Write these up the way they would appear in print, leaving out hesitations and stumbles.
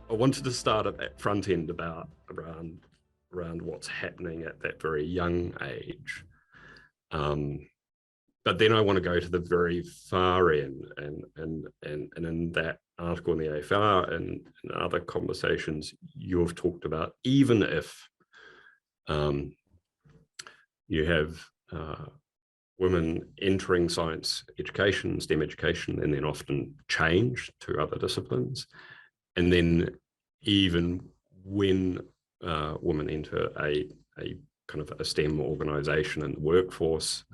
I wanted to start at that front end around what's happening at that very young age. But then I want to go to the very far end, and in that article in the AFR and in other conversations you've talked about, even if you have women entering science education, STEM education, and then often change to other disciplines, and then even when women enter a kind of a STEM organization in the workforce,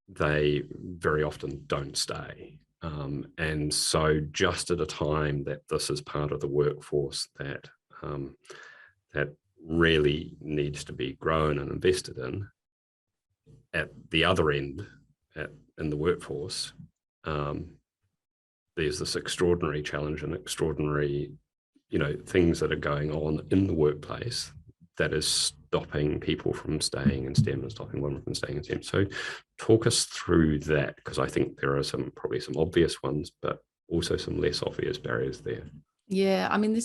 they very often don't stay. And so just at a time that this is part of the workforce that really needs to be grown and invested in, at the other end, in the workforce, there's this extraordinary challenge and extraordinary, things that are going on in the workplace that is stopping people from staying in STEM and stopping women from staying in STEM. So talk us through that, because I think there are probably some obvious ones, but also some less obvious barriers there. Yeah, I mean,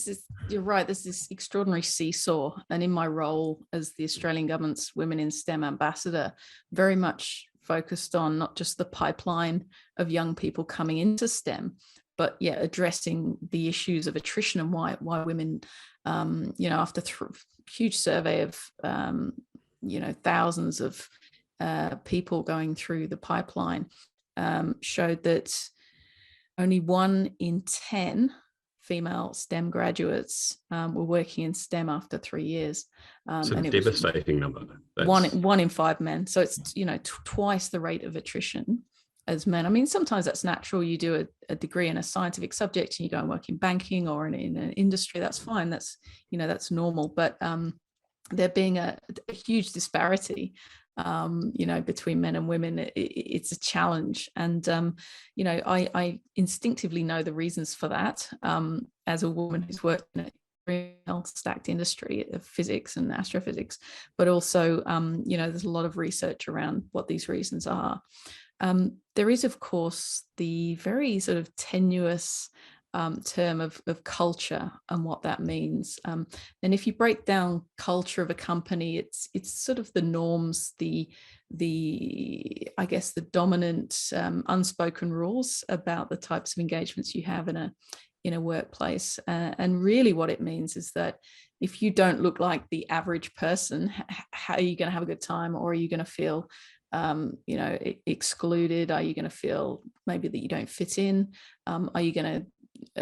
you're right, this is extraordinary seesaw. And in my role as the Australian government's Women in STEM ambassador, very much focused on not just the pipeline of young people coming into STEM, but addressing the issues of attrition and why women, after huge survey of, thousands of people going through the pipeline, showed that only 1 in 10 female STEM graduates were working in STEM after 3 years. It's a devastating number. One in 5 men. So it's, twice the rate of attrition as men. I mean, sometimes that's natural. You do a degree in a scientific subject and you go and work in banking or in an industry. That's fine. That's, that's normal. But there being a huge disparity, between men and women, it's a challenge. And, I instinctively know the reasons for that as a woman who's worked in a stacked industry of physics and astrophysics, but also, there's a lot of research around what these reasons are. There is, of course, the very sort of tenuous term of culture and what that means. And if you break down culture of a company, it's sort of the norms, the I guess the dominant unspoken rules about the types of engagements you have in a workplace. And really what it means is that if you don't look like the average person, how are you going to have a good time? Or are you going to feel excluded? Are you going to feel maybe that you don't fit in? Are you going to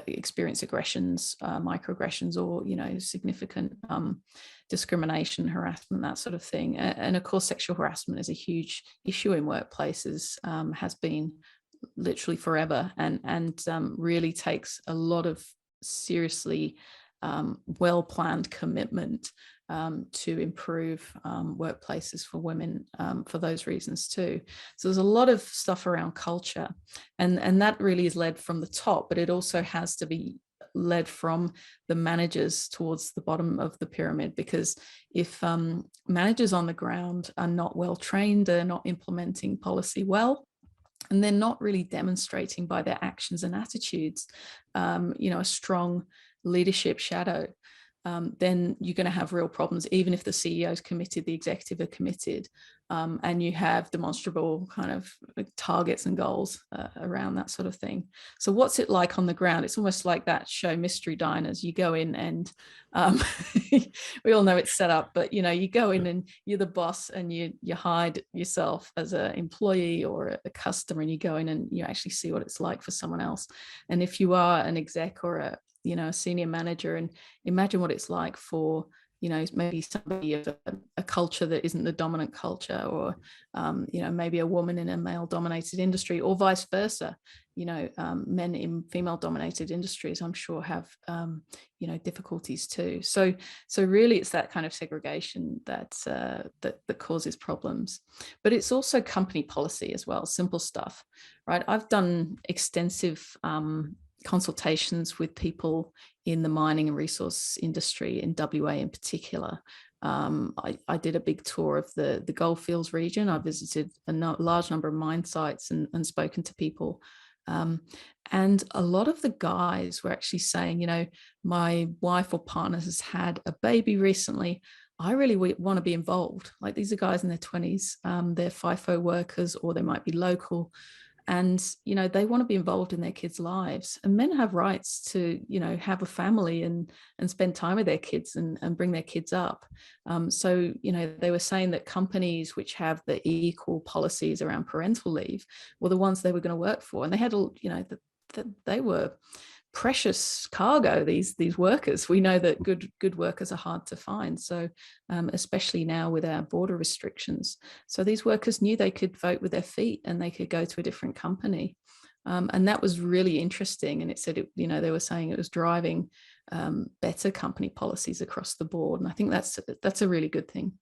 experience aggressions, microaggressions, or significant discrimination, harassment, that sort of thing? And of course, sexual harassment is a huge issue in workplaces, has been literally forever, and really takes a lot of seriously well-planned commitment to improve workplaces for women for those reasons too. So there's a lot of stuff around culture, and that really is led from the top, but it also has to be led from the managers towards the bottom of the pyramid, because if managers on the ground are not well trained, they're not implementing policy well, and they're not really demonstrating by their actions and attitudes, a strong leadership shadow, then you're going to have real problems, even if the CEO is committed, the executive are committed, and you have demonstrable kind of targets and goals around that sort of thing. So what's it like on the ground? It's almost like that show Mystery Diners. You go in and we all know it's set up, but you go in and you're the boss, and you hide yourself as an employee or a customer, and you go in and you actually see what it's like for someone else. And if you are an exec or a senior manager, and imagine what it's like for, maybe somebody of a culture that isn't the dominant culture, or, maybe a woman in a male dominated industry, or vice versa. Men in female dominated industries, I'm sure, have, difficulties too. So really it's that kind of segregation that causes problems. But it's also company policy as well, simple stuff, right? I've done extensive consultations with people in the mining and resource industry in WA in particular. I did a big tour of the Goldfields region. I visited a large number of mine sites and spoken to people And a lot of the guys were actually saying, you know, my wife or partner has had a baby recently. I really want to be involved. Like, these are guys in their 20s, they're FIFO workers, or they might be local. And, you know, they want to be involved in their kids' lives. And men have rights to, you know, have a family and spend time with their kids and bring their kids up. So, you know, they were saying that companies which have the equal policies around parental leave were the ones they were going to work for. And they had, you know, that they were precious cargo, these workers. We know that good workers are hard to find, so especially now with our border restrictions. So these workers knew they could vote with their feet and they could go to a different company, and that was really interesting. And it said, you know, they were saying it was driving better company policies across the board, and I think that's a really good thing.